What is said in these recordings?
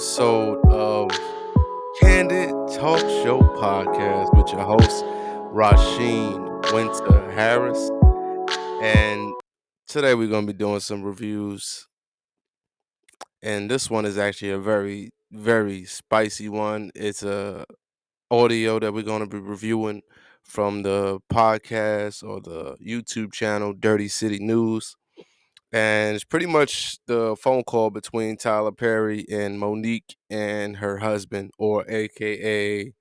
episode of Candid Talk Show Podcast with your host, Rasheen Winter Harris. And today we're going to be doing some reviews. And this one is actually a very, very spicy one. It's a audio that we're going to be reviewing from the podcast or the YouTube channel Dirty City News. And it's pretty much the phone call between Tyler Perry and Monique and her husband, or AKA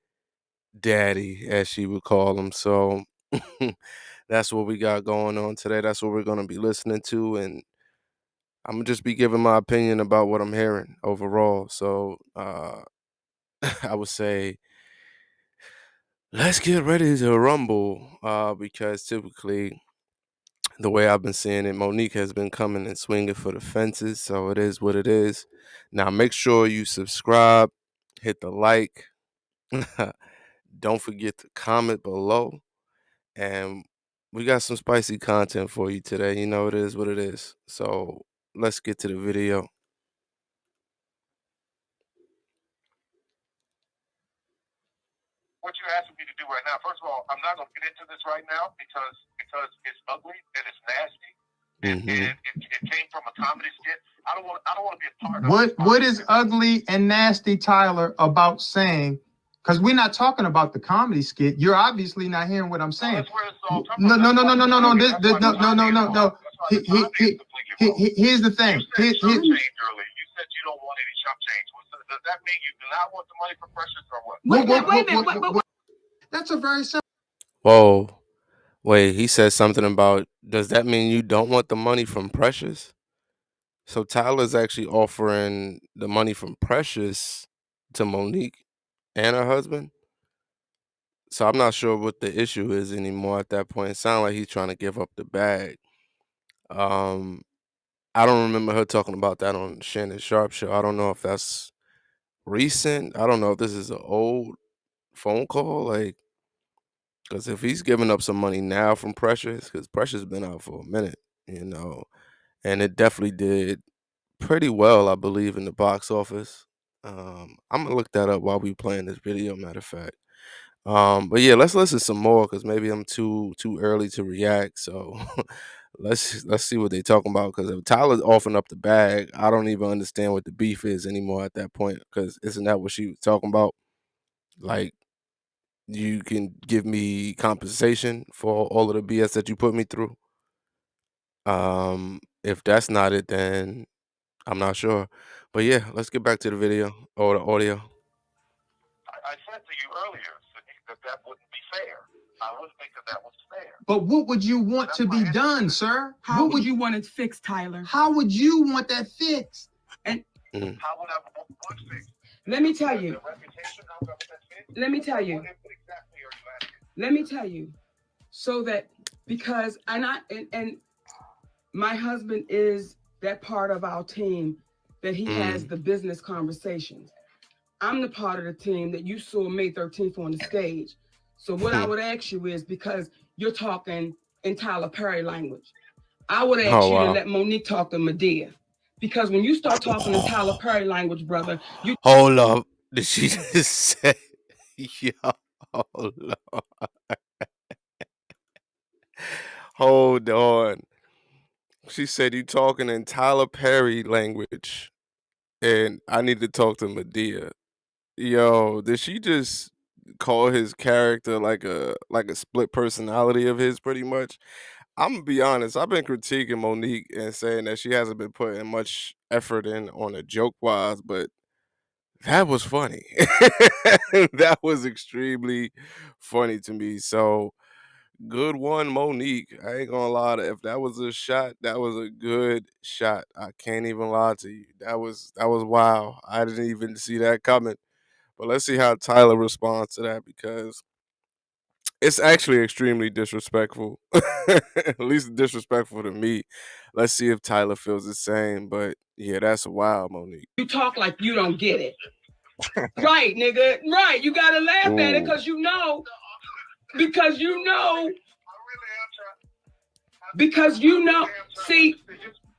Daddy, as she would call him. So that's what we got going on today. That's what we're going to be listening to. And I'm going to just be giving my opinion about what I'm hearing overall. So I would say, let's get ready to rumble because typically, the way I've been seeing it, Monique has been coming and swinging for the fences, so it is what it is. Now, make sure you subscribe, hit the like, don't forget to comment below, and we got some spicy content for you today. You know, it is what it is. So let's get to the video. What you're asking me to do right now, first of all, I'm not going to get into this right now because it's ugly and it's nasty. And it came from a comedy skit. I don't want to be a part of it. What is ugly and nasty, Tyler, about saying? Because we're not talking about the comedy skit. You're obviously not hearing what I'm saying. That's where it's all coming No. from. No. Here's Here's the thing. You said chump change earlier. You said you don't want any chump change. Does that mean you do not want the money for Precious or what? Wait a minute. That's a very simple. Whoa. Wait, he said something about, does that mean you don't want the money from Precious? So Tyler's actually offering the money from Precious to Monique and her husband. So I'm not sure what the issue is anymore at that point. It sounds like he's trying to give up the bag. I don't remember her talking about that on Shannon Sharp show. I don't know if that's recent. I don't know if this is an old phone call. Like, because if he's giving up some money now from Precious, because Precious has been out for a minute, and it definitely did pretty well, I believe, in the box office. I'm gonna look that up while we playing this video, matter of fact. But yeah, let's listen some more because maybe I'm too early to react. So let's see what they talking about. Because if Tyler's offering up the bag, I don't even understand what the beef is anymore at that point. Because isn't that what she was talking about? Like, you can give me compensation for all of the BS that you put me through. If that's not it, then I'm not sure. But yeah, let's get back to the video or the audio. I said to you earlier, Sadiq, that wouldn't be fair. I wouldn't think that was fair. But what would you want to be done, sir? How would you want it fixed, Tyler? How would you want that fixed? And How would I want what fixed? let me tell you. The reputation, how would I want that fixed? Let me tell you. What exactly are you asking? Let me tell you. So that because and my husband is that part of our team that he has the business conversations. I'm the part of the team that you saw May 13th on the stage. So what I would ask you is, because you're talking in Tyler Perry language, I would ask you to let Monique talk to Medea. Because when you start talking in Tyler Perry language, brother, you Hold up. Did she just say, yo, hold on. Hold on. She said you talking in Tyler Perry language and I need to talk to Medea. Yo, did she just call his character like a split personality of his pretty much? I'm gonna be honest, I've been critiquing Monique and saying that she hasn't been putting much effort in on a joke wise, but that was funny. That was extremely funny to me. So good one, Monique. I ain't gonna lie to, if that was a shot, that was a good shot. I can't even lie to you. That was wow. I didn't even see that coming. But let's see how Tyler responds to that, because it's actually extremely disrespectful. At least disrespectful to me. Let's see if Tyler feels the same. But yeah, that's wild, Monique. you talk like you don't get it. Right, nigga. Right. You gotta laugh at it because you know. Because you know. Because you know. See,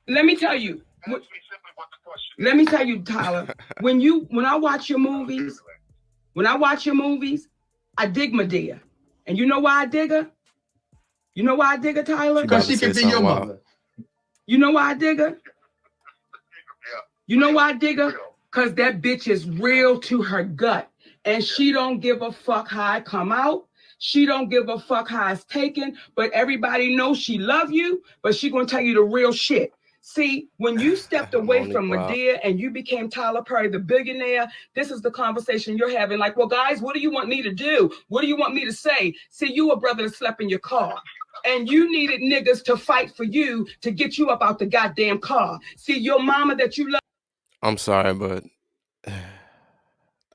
let me tell you. Let me tell you, Tyler. when I watch your movies, I dig Medea, and you know why I dig her? You know why I dig her, Tyler? Because she can be your mother. You know why I dig her? You know why I dig her? Because that bitch is real to her gut. And she don't give a fuck how I come out. She don't give a fuck how it's taken. But everybody knows she love you. But she gonna tell you the real shit. See, when you stepped away Monique, from Medea and you became Tyler Perry, the billionaire, this is the conversation you're having. Like, well, guys, what do you want me to do? What do you want me to say? See, you a brother that slept in your car. And you needed niggas to fight for you to get you up out the goddamn car. See, your mama that you love. I'm sorry, but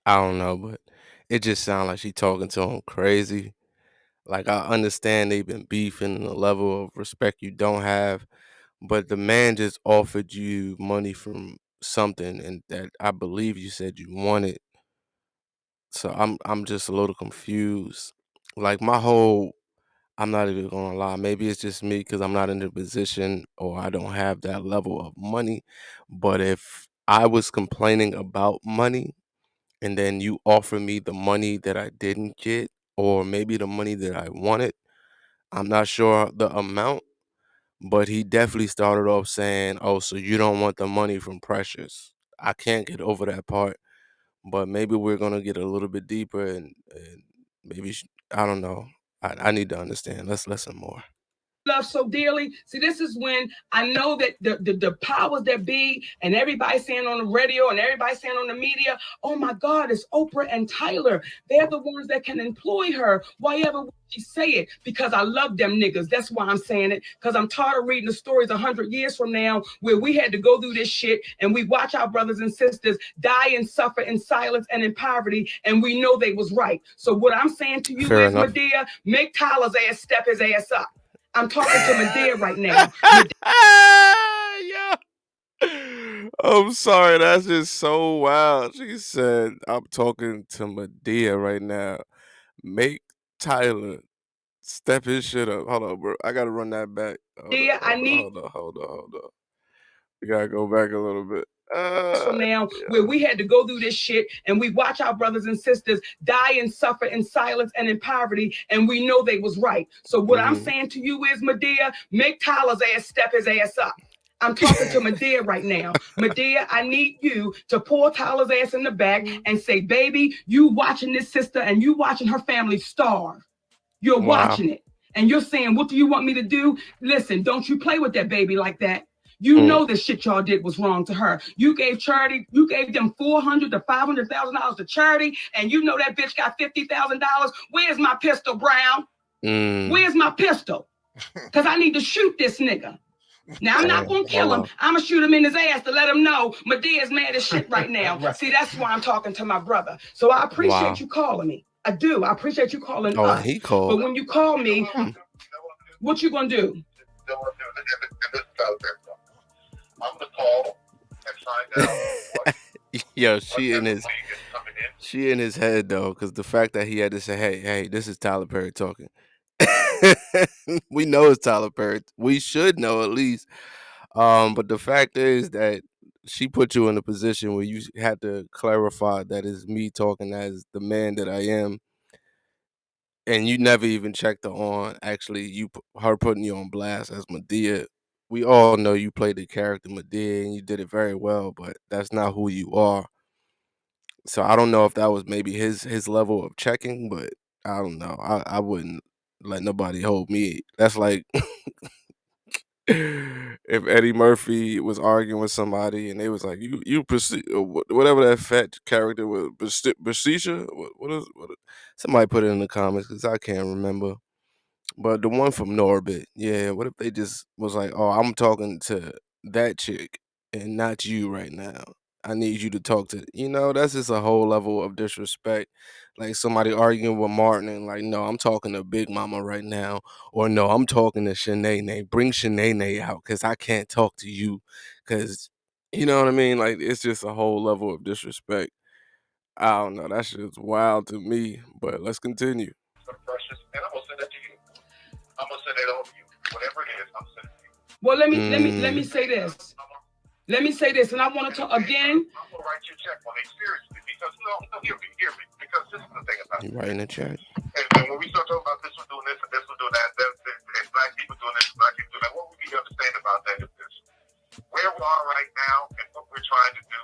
I don't know, but it just sounds like she talking to him crazy. Like I understand they've been beefing and the level of respect you don't have, but the man just offered you money from something and that I believe you said you wanted. So I'm just a little confused. Like my whole I'm not even gonna lie, maybe it's just me because I'm not in the position or I don't have that level of money. But if I was complaining about money and then you offer me the money that I didn't get, or maybe the money that I wanted, I'm not sure the amount, but he definitely started off saying, "Oh, so you don't want the money from Precious." I can't get over that part, but maybe we're gonna get a little bit deeper and maybe I don't know. I need to understand. Let's listen more. Love so dearly. See, this is when I know that the powers that be and everybody saying on the radio and everybody saying on the media, oh my God, it's Oprah and Tyler. They're the ones that can employ her. Why ever would she say it? Because I love them niggas. That's why I'm saying it. Because I'm tired of reading the stories 100 years from now where we had to go through this shit and we watch our brothers and sisters die and suffer in silence and in poverty, and we know they was right. So what I'm saying to you Fair is, enough. Medea, make Tyler's ass step his ass up. I'm talking to Medea right now. Yeah. I'm sorry, that's just so wild. She said, I'm talking to Medea right now. Make Tyler step his shit up. Hold on, bro. I gotta run that back. Medea, I need Hold on. We gotta go back a little bit. from now where Yeah. we had to go through this shit and we watch our brothers and sisters die and suffer in silence and in poverty, and we know they was right. So what I'm saying to you is, Medea, make Tyler's ass step his ass up. I'm talking to Medea right now. Medea, I need you to pull Tyler's ass in the back and say, baby, you watching this sister and you watching her family starve. You're Wow. watching it. And you're saying, what do you want me to do? Listen, don't you play with that baby like that. You know the shit y'all did was wrong to her. You gave charity, you gave them $400,000 to $500,000 to charity, and you know that bitch got $50,000. Where's my pistol, Brown? Where's my pistol? Because I need to shoot this nigga. Now, I'm not going to kill him. I'm going to shoot him in his ass to let him know Medea's mad as shit right now. See, that's why I'm talking to my brother. So I appreciate you calling me. I do. I appreciate you calling us. He called. But when you call me, what you going to do? I'm gonna call and find out. Yo, she in his head though, because the fact that he had to say, "Hey, this is Tyler Perry talking." We know it's Tyler Perry. We should know at least. But the fact is that she put you in a position where you had to clarify that is me talking as the man that I am, and you never even checked her on. Actually, her putting you on blast as Medea. We all know you played the character Medea and you did it very well, but that's not who you are. So I don't know if that was maybe his level of checking, but I don't know. I wouldn't let nobody hold me. That's like if Eddie Murphy was arguing with somebody and they was like, you whatever that fat character was, Basisha, somebody put it in the comments because I can't remember. But the one from Norbit, yeah, what if they just was like, oh, I'm talking to that chick and not you right now. I need you to talk to, that's just a whole level of disrespect. Like somebody arguing with Martin and like, no, I'm talking to Big Mama right now. Or no, I'm talking to Shanae. Bring Shanae out because I can't talk to you. Because, you know what I mean? Like, it's just a whole level of disrespect. I don't know. That shit's wild to me. But let's continue. Precious, and I'm gonna send that to you. I'm gonna send it over to you. Whatever it is, I'm sending it to you. Well, let me say this. Let me say this, and I want to talk again. I'm gonna write you a check on it seriously because no, hear me. Because this is the thing about You writing a check? And when we start talking about this one doing this and this one doing that, and black people doing this, black people doing that, what we need to understand about that is this: where we are right now and what we're trying to do,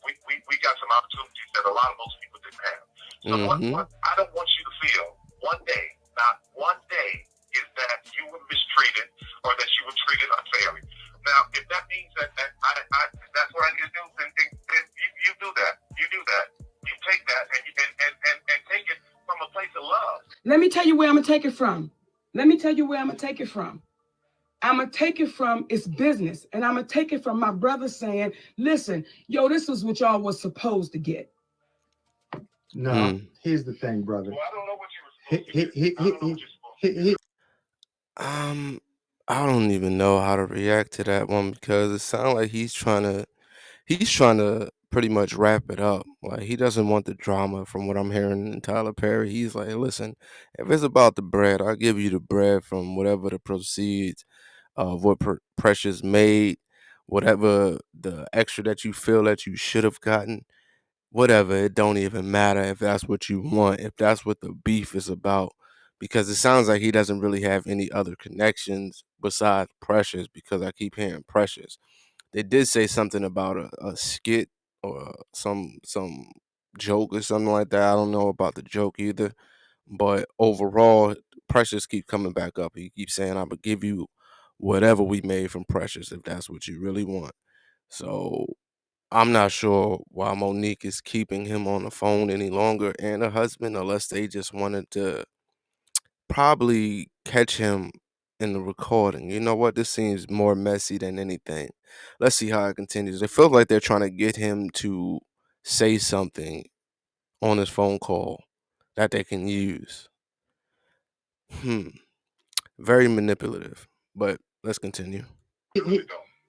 we got some opportunities that a lot of most people didn't have. So what I don't want you to feel one day, not one day, is that you were mistreated or that you were treated unfairly. Now, if that means that that's what I need to do, then you do that. You do that. You take that and take it from a place of love. Let me tell you where I'm gonna take it from. I'm gonna take it from it's business, and I'm gonna take it from my brother saying, "Listen, yo, this is what y'all was supposed to get." No, here's the thing, brother. Well, I don't know what you were supposed to get. I don't even know how to react to that one because it sounds like he's trying to pretty much wrap it up. Like he doesn't want the drama from what I'm hearing in Tyler Perry. He's like, listen, if it's about the bread, I'll give you the bread from whatever the proceeds of what Precious made, whatever the extra that you feel that you should have gotten, whatever. It don't even matter if that's what you want, if that's what the beef is about. Because it sounds like he doesn't really have any other connections besides Precious, because I keep hearing Precious. They did say something about a skit or some joke or something like that. I don't know about the joke either. But overall, Precious keep coming back up. He keeps saying, "I'm gonna give you whatever we made from Precious if that's what you really want." So I'm not sure why Monique is keeping him on the phone any longer and her husband, unless they just wanted to probably catch him in the recording. You know what? This seems more messy than anything. Let's see how it continues. It feels like they're trying to get him to say something on his phone call that they can use. Very manipulative. But let's continue.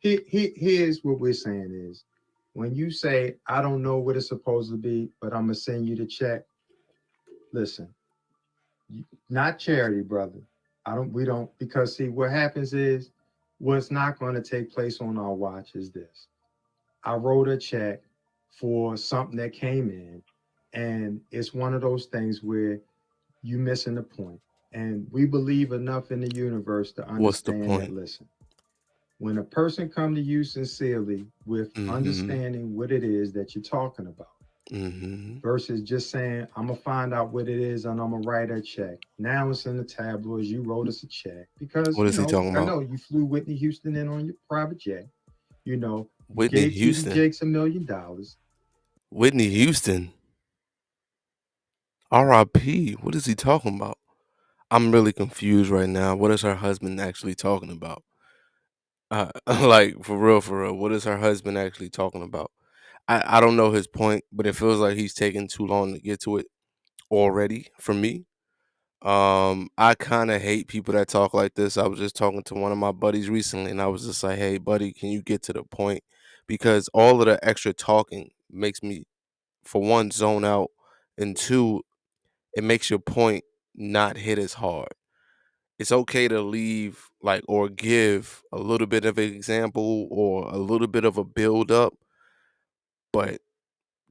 Here's what we're saying is, when you say, I don't know what it's supposed to be, but I'm going to send you the check. Listen, not charity, brother. We don't, because see, what happens is, what's not going to take place on our watch is this. I wrote a check for something that came in, and it's one of those things where you missing the point. And we believe enough in the universe to understand that, listen, when a person come to you sincerely with understanding what it is that you're talking about, versus just saying, I'm going to find out what it is and I'm going to write a check. Now it's in the tabloids. You wrote us a check because, what is he talking about? I know you flew Whitney Houston in on your private jet. Whitney gave Houston. TD Jakes $1 million. Whitney Houston. R.I.P. What is he talking about? I'm really confused right now. What is her husband actually talking about? Like for real, what is her husband actually talking about? I don't know his point, but it feels like he's taking too long to get to it already for me. I kind of hate people that talk like this. I was just talking to one of my buddies recently, and I was just like, "Hey, buddy, can you get to the point?" Because all of the extra talking makes me, for one, zone out, and two, it makes your point not hit as hard. It's okay to leave or give a little bit of an example or a little bit of a build up, but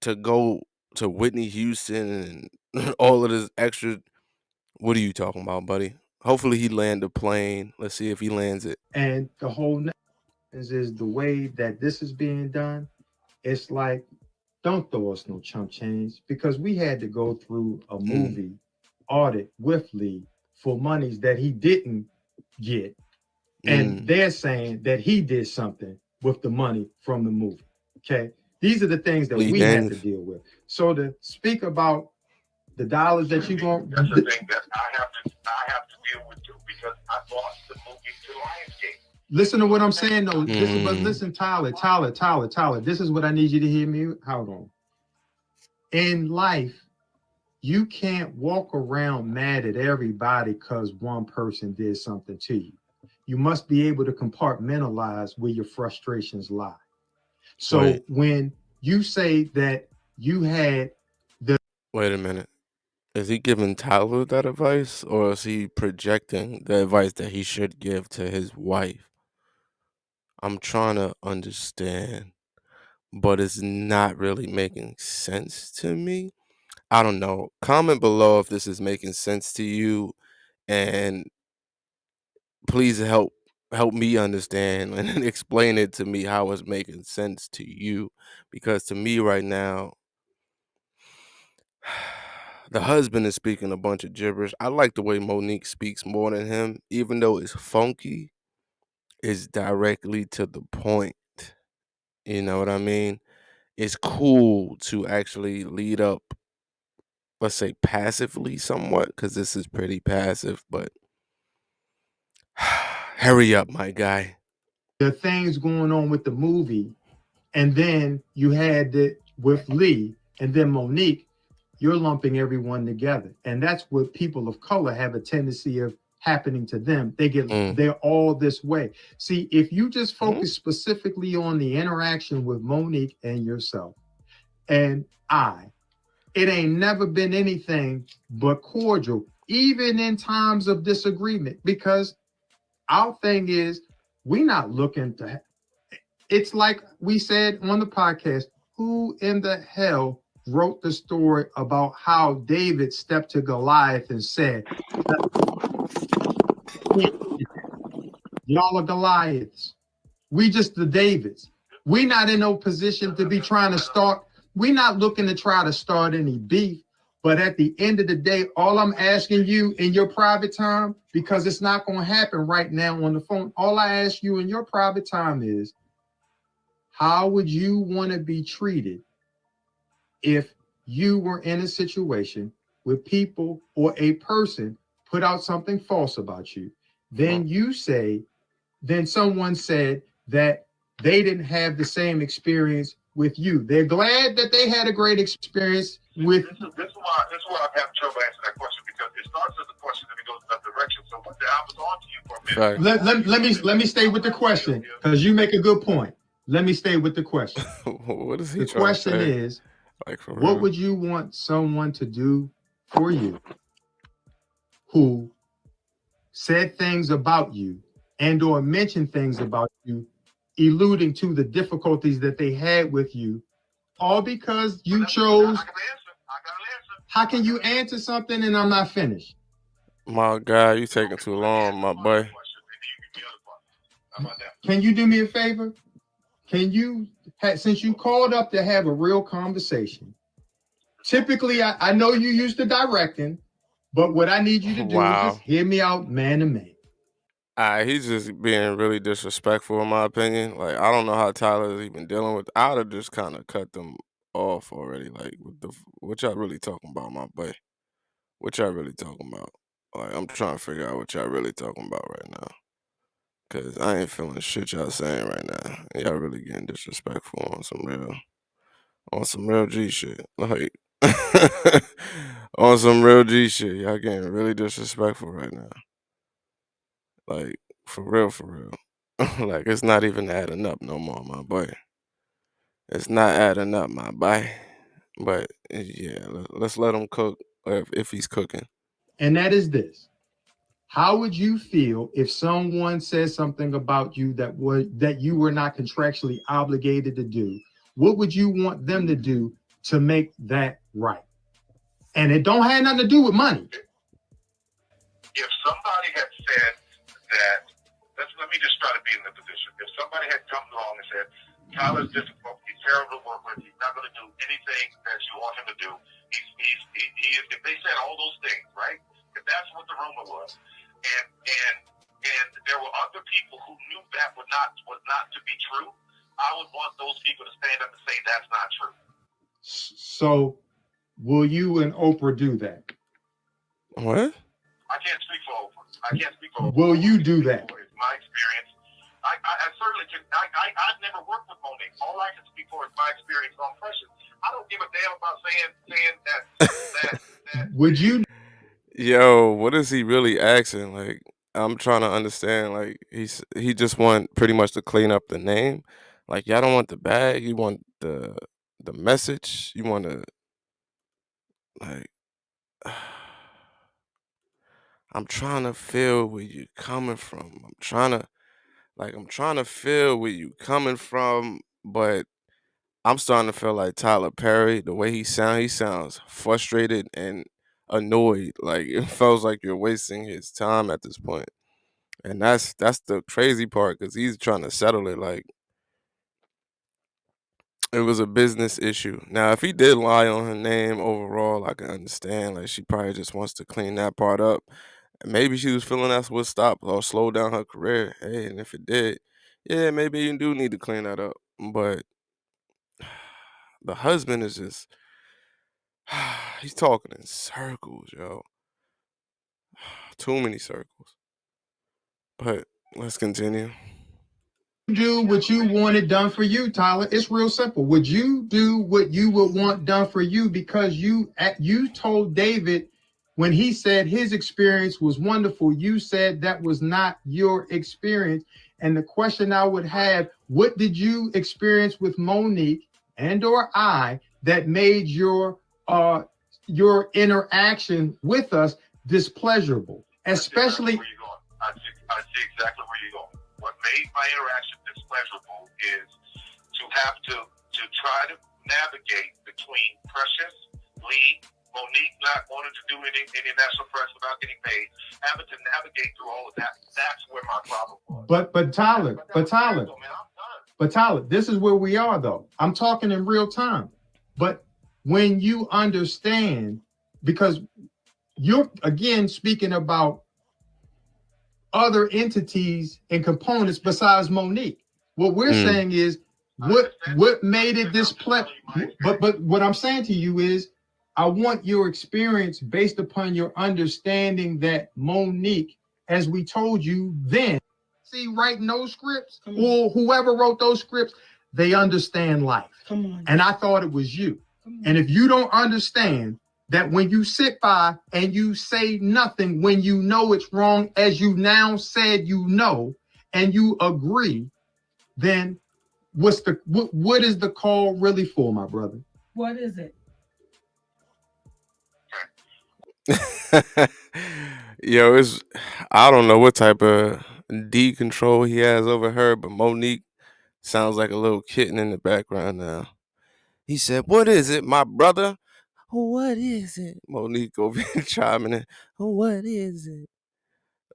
to go to Whitney Houston and all of this extra, what are you talking about, buddy? Hopefully he land the plane. Let's see if he lands it. And the whole is the way that this is being done. It's like, don't throw us no chump change, because we had to go through a movie audit with Lee for monies that he didn't get. And they're saying that he did something with the money from the movie. Okay. These are the things that we had to deal with. So to speak about the dollars that you're going, that's the thing that I have to deal with too, because I bought the movie to Lionsgate. Listen to what I'm saying though. Listen, Tyler. This is what I need you to hear me. Hold on. In life, you can't walk around mad at everybody because one person did something to you. You must be able to compartmentalize where your frustrations lie. So when you say that you had the... Wait a minute. Is he giving Tyler that advice, or is he projecting the advice that he should give to his wife? I'm trying to understand, but it's not really making sense to me. I don't know. Comment below if this is making sense to you, and please help me understand and explain it to me how it's making sense to you, because to me right now the husband is speaking a bunch of gibberish. I like the way Monique speaks more than him, even though it's funky, it's directly to the point. You know what I mean? It's cool to actually lead up, let's say passively somewhat, because this is pretty passive, but hurry up, my guy. The things going on with the movie, and then you had it with Lee, and then Monique. You're lumping everyone together, and that's what people of color have a tendency of happening to them. They're all this way. See, if you just focus specifically on the interaction with Monique and yourself and it ain't never been anything but cordial, even in times of disagreement, because our thing is we not looking to. It's like we said on the podcast, who in the hell wrote the story about how David stepped to Goliath and said, y'all are Goliaths. We just the Davids. We not in no position to be trying to start. We not looking to try to start any beef. But at the end of the day, all I'm asking you in your private time, because it's not going to happen right now on the phone, all I ask you in your private time is, how would you want to be treated if you were in a situation where people or a person put out something false about you? Then then someone said that they didn't have the same experience with you. They're glad that they had a great experience with. This is why I'm having trouble answering that question, because it starts as a question and it goes in that direction. So I was on to you for a minute. Let me stay with the question, because you make a good point. Let me stay with the question. What is he the trying question to say? is, what would you want someone to do for you who said things about you and or mentioned things about you, alluding to the difficulties that they had with you, all because you chose? How can you answer something and I'm not finished? My guy, you taking too long, my boy. Can you do me a favor? Can you, since you called up to have a real conversation, typically I know you used to directing, but what I need you to do is just hear me out man to man. He's just being really disrespectful in my opinion. Like, I don't know how Tyler is even dealing with. I'd have just kind of cut them off already. Like, what y'all really talking about, my boy? What y'all really talking about? Like, I'm trying to figure out what y'all really talking about right now. Cause I ain't feeling shit y'all saying right now. Y'all really getting disrespectful on some real G shit. Like on some real G shit. Y'all getting really disrespectful right now. Like, for real, for real. Like, it's not even adding up no more, my boy. It's not adding up, my boy. But yeah, let's let him cook if he's cooking. And that is this. How would you feel if someone says something about you that you were not contractually obligated to do? What would you want them to do to make that right? And it don't have nothing to do with money. If somebody had said that, let me just try to be in the position. If somebody had come along and said, Tyler's difficult, he's terrible to work with, he's not going to do anything that you want him to do. If they said all those things, right? If that's what the rumor was, and there were other people who knew that was not to be true, I would want those people to stand up and say that's not true. So, will you and Oprah do that? What? I can't speak for Oprah. Will you do that? It's my experience. I certainly can. I've never worked with Monique. All I can speak for is my experience on Precious. I don't give a damn about saying that. Would you? Yo, what is he really asking? Like, I'm trying to understand. Like, he just want pretty much to clean up the name. Like, y'all don't want the bag. You want the message. You want to like. I'm trying to feel where you're coming from. Like, I'm trying to feel where you coming from, but I'm starting to feel like Tyler Perry. The way he sounds frustrated and annoyed. Like, it feels like you're wasting his time at this point. And that's the crazy part, because he's trying to settle it like it was a business issue. Now, if he did lie on her name overall, I can understand. Like, she probably just wants to clean that part up. Maybe she was feeling that's what stopped or slowed down her career. Hey, and if it did, yeah, maybe you do need to clean that up. But the husband is just he's talking in circles, yo. Too many circles. But let's continue. Do what you wanted done for you, Tyler. It's real simple. Would you do what you would want done for you? Because you told David when he said his experience was wonderful, you said that was not your experience. And the question I would have, what did you experience with Monique and or I that made your interaction with us displeasurable? Especially I see exactly where you're going. What made my interaction displeasurable is to have to try to navigate between Precious, Lee, Monique not wanting to do any national press without getting paid, having to navigate through all of that. That's where my problem was. But Tyler, this is where we are though. I'm talking in real time. But when you understand, because you're again speaking about other entities and components besides Monique. What we're saying is what made it this but what I'm saying to you is I want your experience based upon your understanding that Monique, as we told you then, see writing those scripts or whoever wrote those scripts, they understand life. Come on. And I thought it was you. And if you don't understand that when you sit by and you say nothing when you know it's wrong, as you now said you know, and you agree, then what is the call really for, my brother? What is it? Yo, I don't know what type of D control he has over her, but Monique sounds like a little kitten in the background now. He said, "What is it, my brother? What is it?" Monique over here chiming in. What is it?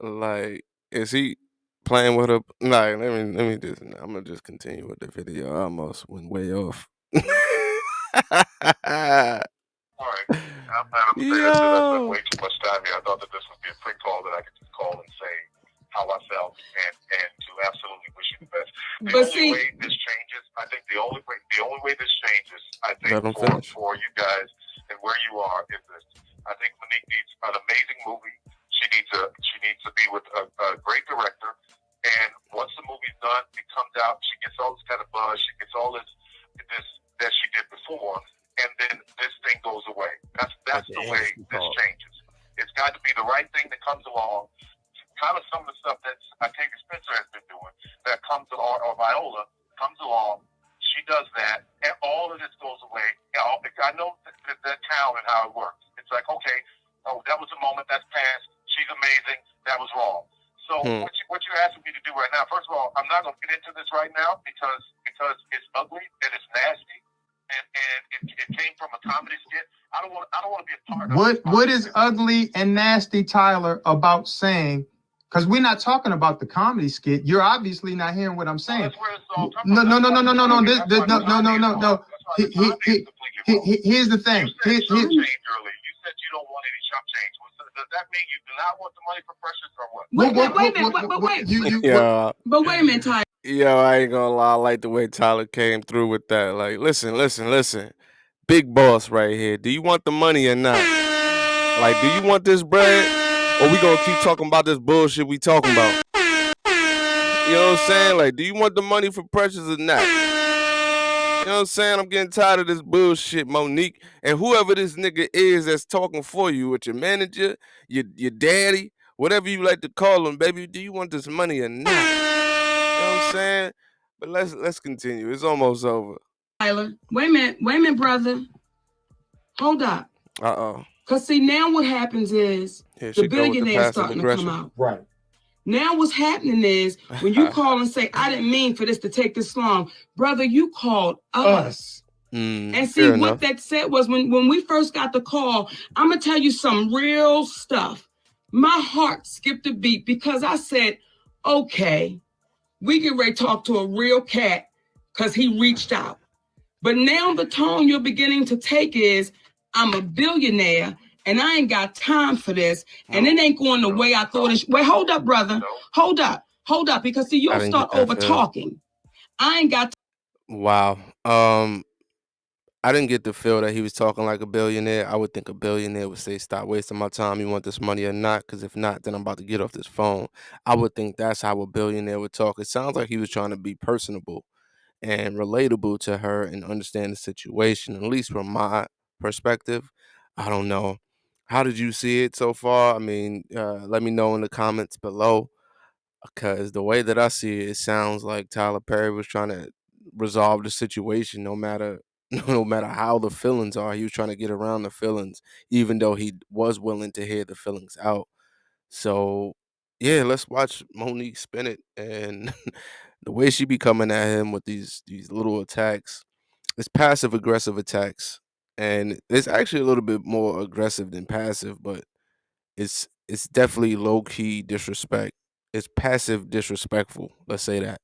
Like, is he playing with her? Nah, let me just. I'm gonna just continue with the video. I almost went way off. All right. I'm not upset. I spent way too much time here. I thought that this would be a quick call that I could just call and say how I felt and to absolutely wish you the best. The only way this changes, I think the only way this changes, I think for you guys and where you are is this. I think Monique needs an amazing movie. She needs to be with a great director. And once the movie's done, it comes out. She gets all this kind of buzz. She gets all this that she did before. And then this thing goes away. That's the way this changes. It's got to be the right thing that comes along. Kind of some of the stuff that Octavia Spencer has been doing that comes along, or Viola comes along. She does that, and all of this goes away. I know that town and how it works. It's like, okay, that was a moment that's passed. She's amazing. That was wrong. So what you're asking me to do right now? First of all, I'm not going to get into this right now because it's ugly and it's nasty. And it came from a comedy skit. I don't want to be a part of it. What is ugly and nasty, Tyler, about saying? Because we're not talking about the comedy skit. You're obviously not hearing what I'm saying. That's where it's all no. Here's the thing. You said chump change earlier. You said you don't want any chump change. Does that mean you do not want the money for Precious or what? But wait a minute, Tyler. Yo, I ain't gonna lie. I like the way Tyler came through with that. Like, listen. Big boss right here. Do you want the money or not? Like, do you want this bread? Or we gonna keep talking about this bullshit we talking about? You know what I'm saying? Like, do you want the money for Precious or not? You know what I'm saying? I'm getting tired of this bullshit, Monique. And whoever this nigga is that's talking for you, with your manager, your daddy, whatever you like to call him, baby, do you want this money or not? You know what I'm saying? But let's continue. It's almost over. Tyler, wait a minute, brother. Hold up. Uh-oh. Because see, now what happens is the billionaires starting to come out. Right. Now what's happening is when you call and say, I didn't mean for this to take this long, brother, you called us. And see, what that said was when we first got the call, I'm going to tell you some real stuff. My heart skipped a beat because I said, okay, we get ready to talk to a real cat because he reached out. But now the tone you're beginning to take is, I'm a billionaire and I ain't got time for this. And it ain't going the way I thought it. Wait, hold up, brother. Hold up. Because see, you'll start over talking. I ain't got. Wow. I didn't get the feel that he was talking like a billionaire. I would think a billionaire would say, "Stop wasting my time. You want this money or not? Because if not, then I'm about to get off this phone." I would think that's how a billionaire would talk. It sounds like he was trying to be personable and relatable to her and understand the situation, at least from my perspective. I don't know. How did you see it so far? I mean, let me know in the comments below, because the way that I see it, it sounds like Tyler Perry was trying to resolve the situation no matter no matter how the feelings are. He was trying to get around the feelings, even though he was willing to hear the feelings out. So yeah, let's watch Monique spin it, and the way she be coming at him with these little attacks. It's passive aggressive attacks, and it's actually a little bit more aggressive than passive, but it's definitely low key disrespect. It's passive disrespectful. Let's say that.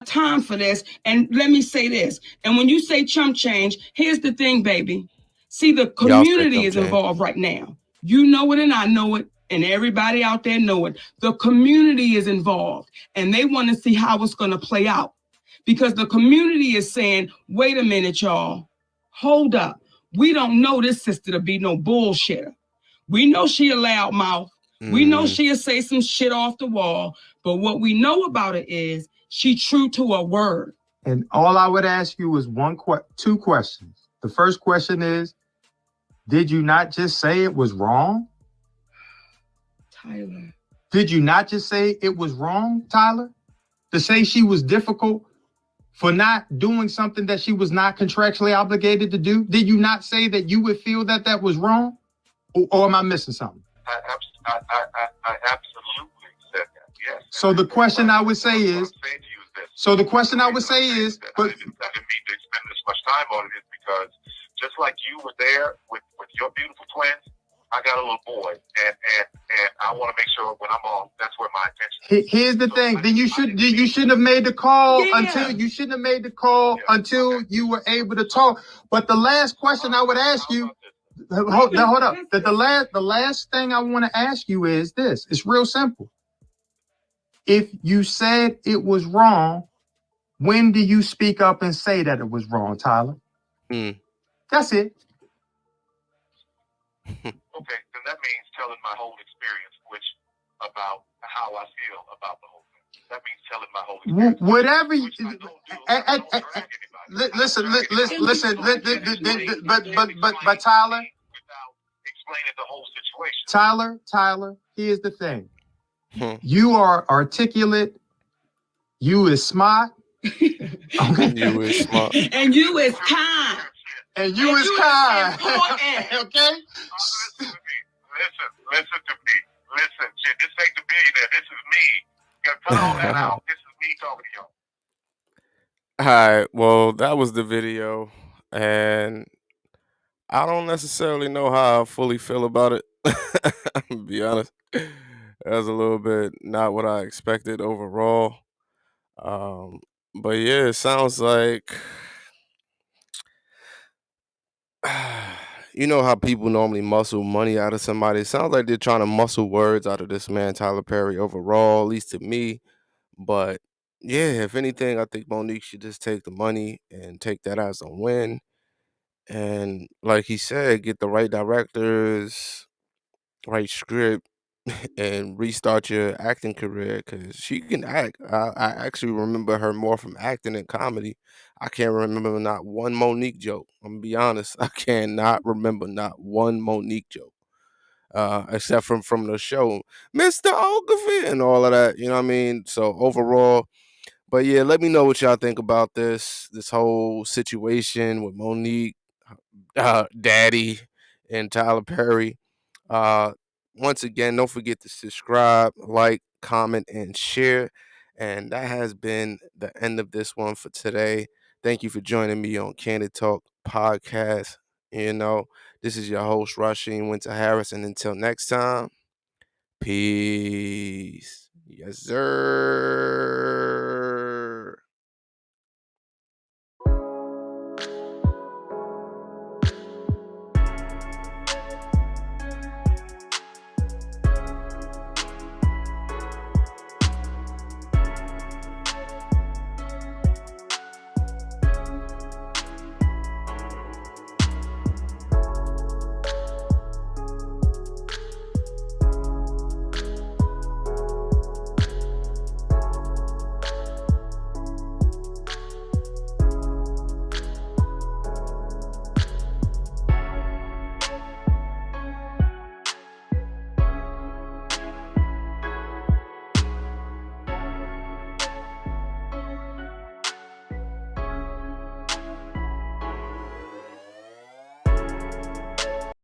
Time for this. And let me say this. And when you say chump change, here's the thing, baby. See, the community is involved right now. You know it and I know it. And everybody out there know it. The community is involved. And they want to see how it's going to play out. Because the community is saying, wait a minute, y'all. Hold up. We don't know this sister to be no bullshitter. We know she a loud mouth. We know she'll say some shit off the wall. But what we know about it is she true to her word. And all I would ask you is two questions. The first question is, did you not just say it was wrong? Tyler. Did you not just say it was wrong, Tyler? To say she was difficult for not doing something that she was not contractually obligated to do? Did you not say that you would feel that that was wrong? Or am I missing something? I absolutely said that, yes. So the question I would say is, but I didn't mean to spend this much time on it is because just like you were there with your beautiful twins, I got a little boy, and I want to make sure when I'm on, that's where my attention is. Here's the thing. Then you shouldn't have made the call until you were able to talk. But the last question I would ask you, hold up. The last thing I want to ask you is this. It's real simple. If you said it was wrong, when do you speak up and say that it was wrong, Tyler? That's it. Okay, then that means telling my whole experience, which about how I feel about the whole thing. That means telling my whole experience. Whatever you but Tyler, without explaining the whole situation. Tyler, here's the thing. You are articulate. You is smart. Okay. You is smart. And you is kind. And you is kind. Okay? Okay? Listen to me. Listen, shit, this ain't the billionaire. This is me. You gotta cut all that out. This is me talking to y'all. All right. Well, that was the video, and I don't necessarily know how I fully feel about it. To be honest, that was a little bit not what I expected overall. But yeah, it sounds like you know how people normally muscle money out of somebody. It sounds like they're trying to muscle words out of this man Tyler Perry overall, at least to me. But yeah, if anything, I think Monique should just take the money and take that as a win. And like he said, get the right directors, right script, and restart your acting career, because she can act. I actually remember her more from acting and comedy. I can't remember not one Monique joke. I'm gonna be honest. I cannot remember not one Monique joke. Except from the show, Mr. Ogilvy and all of that. You know what I mean? So overall, but yeah, let me know what y'all think about this whole situation with Monique, Daddy, and Tyler Perry. Uh, once again, don't forget to subscribe, like, comment, and share. And that has been the end of this one for today. Thank you for joining me on Candid Talk Podcast. This is your host, Rasheen Winter Harris. And until next time, peace. Yes, sir.